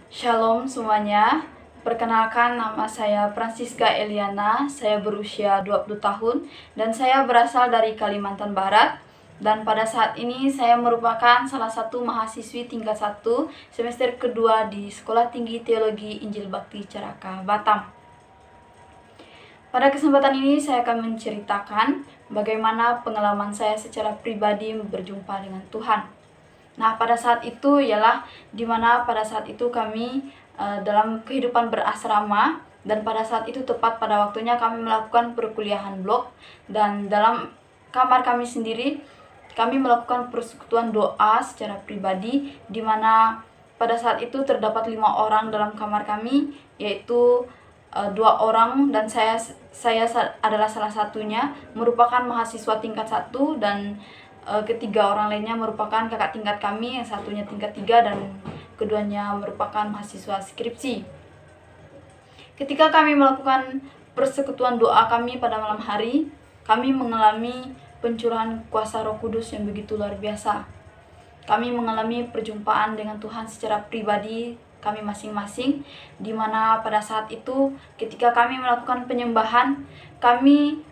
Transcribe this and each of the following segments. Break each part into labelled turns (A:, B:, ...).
A: Shalom semuanya. Perkenalkan, nama saya Francisca Eliana. Saya berusia 20 tahun dan saya berasal dari Kalimantan Barat. Dan pada saat ini saya merupakan salah satu mahasiswi tingkat 1 semester kedua di Sekolah Tinggi Teologi Injil Bakti Caraka, Batam. Pada kesempatan ini saya akan menceritakan bagaimana pengalaman saya secara pribadi berjumpa dengan Tuhan. Nah, pada saat itu ialah dimana pada saat itu kami dalam kehidupan berasrama, dan pada saat itu tepat pada waktunya kami melakukan perkuliahan blok, dan dalam kamar kami sendiri kami melakukan persekutuan doa secara pribadi, dimana pada saat itu terdapat 5 orang dalam kamar kami, yaitu 2 orang dan saya adalah salah satunya, merupakan mahasiswa tingkat 1, dan ketiga orang lainnya merupakan kakak tingkat kami, yang satunya tingkat 3 dan keduanya merupakan mahasiswa skripsi. Ketika kami melakukan persekutuan doa kami pada malam hari, kami mengalami pencurahan kuasa Roh Kudus yang begitu luar biasa. Kami mengalami perjumpaan dengan Tuhan secara pribadi kami masing-masing, di mana pada saat itu ketika kami melakukan penyembahan, kami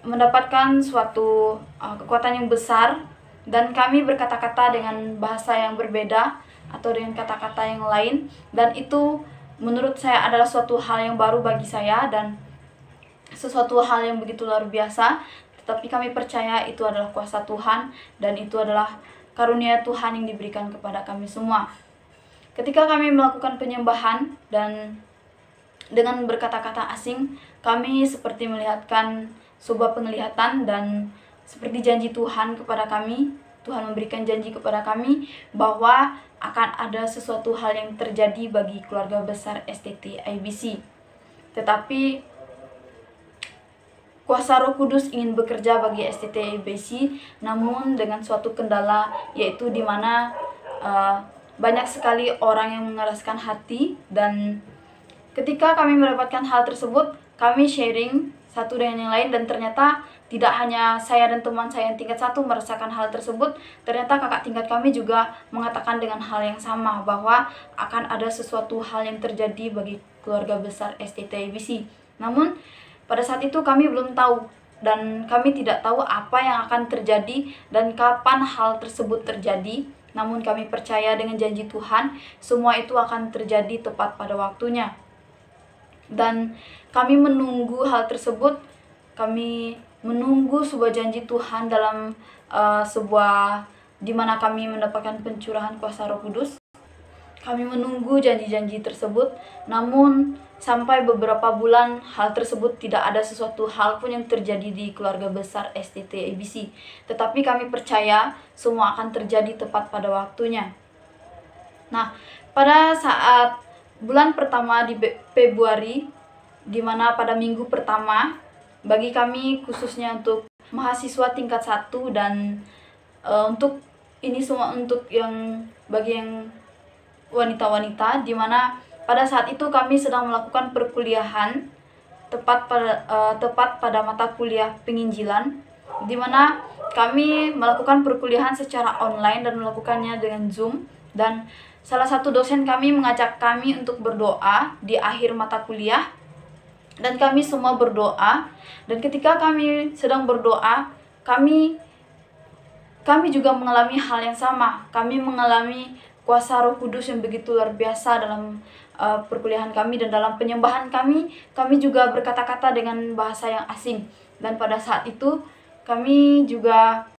A: mendapatkan suatu kekuatan yang besar, dan kami berkata-kata dengan bahasa yang berbeda atau dengan kata-kata yang lain, dan itu menurut saya adalah suatu hal yang baru bagi saya dan sesuatu hal yang begitu luar biasa. Tetapi kami percaya itu adalah kuasa Tuhan dan itu adalah karunia Tuhan yang diberikan kepada kami semua. Ketika kami melakukan penyembahan dan dengan berkata-kata asing, kami seperti melihatkan sebuah penglihatan, dan seperti janji Tuhan kepada kami, Tuhan memberikan janji kepada kami bahwa akan ada sesuatu hal yang terjadi bagi keluarga besar STT IBC. Tetapi kuasa Roh Kudus ingin bekerja bagi STT IBC, namun dengan suatu kendala, yaitu di mana banyak sekali orang yang mengeraskan hati. Dan ketika kami mendapatkan hal tersebut, kami sharing satu dengan yang lain, dan ternyata tidak hanya saya dan teman saya yang tingkat 1 merasakan hal tersebut, ternyata kakak tingkat kami juga mengatakan dengan hal yang sama, bahwa akan ada sesuatu hal yang terjadi bagi keluarga besar STT IBC. Namun pada saat itu kami belum tahu, dan kami tidak tahu apa yang akan terjadi dan kapan hal tersebut terjadi. Namun kami percaya dengan janji Tuhan, semua itu akan terjadi tepat pada waktunya. Dan kami menunggu hal tersebut, kami menunggu sebuah janji Tuhan dalam sebuah dimana kami mendapatkan pencurahan kuasa Roh Kudus. Kami menunggu janji-janji tersebut, namun sampai beberapa bulan hal tersebut tidak ada sesuatu hal pun yang terjadi di keluarga besar STT IBC. Tetapi kami percaya semua akan terjadi tepat pada waktunya. Nah, pada saat bulan pertama di Februari, di mana pada minggu pertama bagi kami khususnya untuk mahasiswa tingkat 1, dan untuk ini semua untuk yang bagi yang wanita-wanita, di mana pada saat itu kami sedang melakukan perkuliahan tepat pada mata kuliah penginjilan, di mana kami melakukan perkuliahan secara online dan melakukannya dengan Zoom. Dan salah satu dosen kami mengajak kami untuk berdoa di akhir mata kuliah, dan kami semua berdoa. Dan ketika kami sedang berdoa, kami juga mengalami hal yang sama. Kami mengalami kuasa Roh Kudus yang begitu luar biasa dalam perkuliahan kami, dan dalam penyembahan kami juga berkata-kata dengan bahasa yang asing. Dan pada saat itu kami juga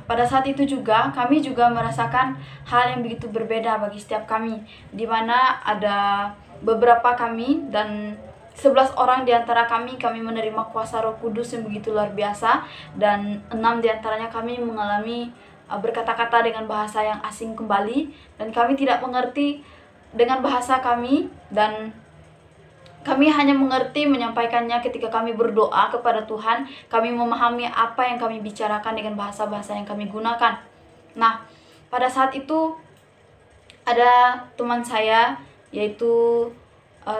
A: kami juga merasakan hal yang begitu berbeda bagi setiap kami, di mana ada beberapa kami dan 11 orang di antara kami menerima kuasa Roh Kudus yang begitu luar biasa, dan 6 di antaranya kami mengalami berkata-kata dengan bahasa yang asing kembali, dan kami tidak mengerti dengan bahasa kami, dan kami hanya mengerti menyampaikannya ketika kami berdoa kepada Tuhan. Kami memahami apa yang kami bicarakan dengan bahasa-bahasa yang kami gunakan. Nah, pada saat itu ada teman saya, yaitu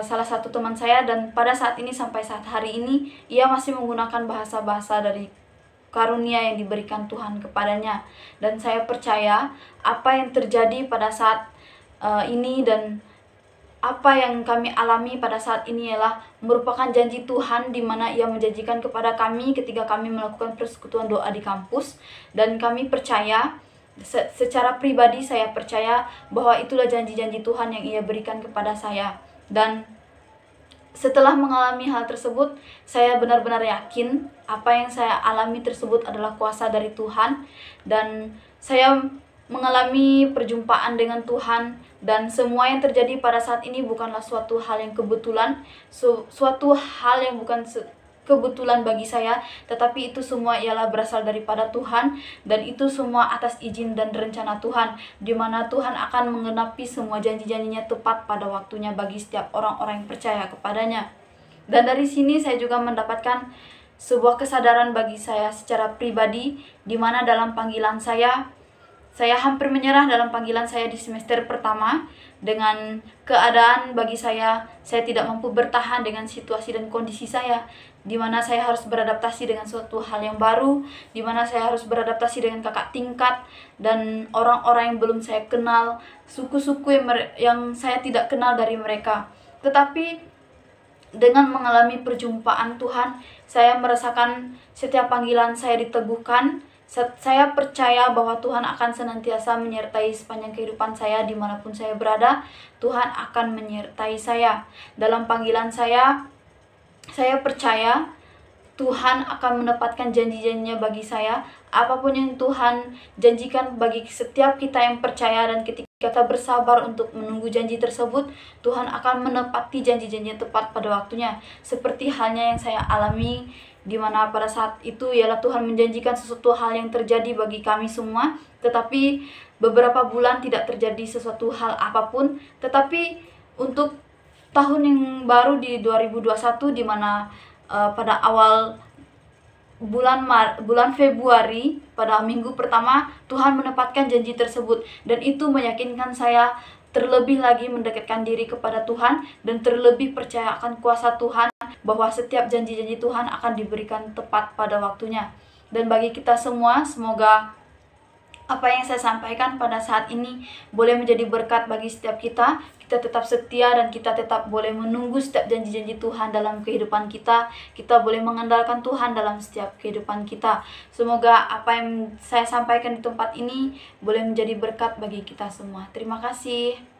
A: salah satu teman saya, dan pada saat ini sampai saat hari ini ia masih menggunakan bahasa-bahasa dari karunia yang diberikan Tuhan kepadanya. Dan saya percaya apa yang terjadi pada saat ini, dan apa yang kami alami pada saat ini ialah merupakan janji Tuhan, di mana Ia menjanjikan kepada kami ketika kami melakukan persekutuan doa di kampus. Dan kami percaya, secara pribadi saya percaya bahwa itulah janji-janji Tuhan yang Ia berikan kepada saya. Dan setelah mengalami hal tersebut, saya benar-benar yakin apa yang saya alami tersebut adalah kuasa dari Tuhan. Dan saya mengalami perjumpaan dengan Tuhan, dan semua yang terjadi pada saat ini bukanlah suatu hal yang kebetulan, suatu hal yang bukan kebetulan bagi saya, tetapi itu semua ialah berasal daripada Tuhan, dan itu semua atas izin dan rencana Tuhan, di mana Tuhan akan menggenapi semua janji-janjinya tepat pada waktunya bagi setiap orang-orang yang percaya kepadanya. Dan dari sini saya juga mendapatkan sebuah kesadaran bagi saya secara pribadi, di mana dalam panggilan saya hampir menyerah dalam panggilan saya di semester pertama. Dengan keadaan bagi saya tidak mampu bertahan dengan situasi dan kondisi saya, di mana saya harus beradaptasi dengan suatu hal yang baru, di mana saya harus beradaptasi dengan kakak tingkat dan orang-orang yang belum saya kenal, suku-suku yang saya tidak kenal dari mereka. Tetapi dengan mengalami perjumpaan Tuhan, saya merasakan setiap panggilan saya diteguhkan. Saya percaya bahwa Tuhan akan senantiasa menyertai sepanjang kehidupan saya dimanapun saya berada. Tuhan akan menyertai saya dalam panggilan saya percaya Tuhan akan menepatkan janji-janjinya bagi saya. Apapun yang Tuhan janjikan bagi setiap kita yang percaya, dan ketika kita bersabar untuk menunggu janji tersebut, Tuhan akan menepati janji-janjinya tepat pada waktunya. Seperti halnya yang saya alami, di mana pada saat itu ialah Tuhan menjanjikan sesuatu hal yang terjadi bagi kami semua, tetapi beberapa bulan tidak terjadi sesuatu hal apapun. Tetapi untuk tahun yang baru di 2021, di mana pada awal bulan Februari, pada minggu pertama, Tuhan menepatkan janji tersebut, dan itu meyakinkan saya terlebih lagi mendekatkan diri kepada Tuhan, dan terlebih percaya akan kuasa Tuhan, bahwa setiap janji-janji Tuhan akan diberikan tepat pada waktunya. Dan bagi kita semua, semoga apa yang saya sampaikan pada saat ini boleh menjadi berkat bagi setiap kita. Kita tetap setia, dan kita tetap boleh menunggu setiap janji-janji Tuhan dalam kehidupan kita. Kita boleh mengandalkan Tuhan dalam setiap kehidupan kita. Semoga apa yang saya sampaikan di tempat ini boleh menjadi berkat bagi kita semua. Terima kasih.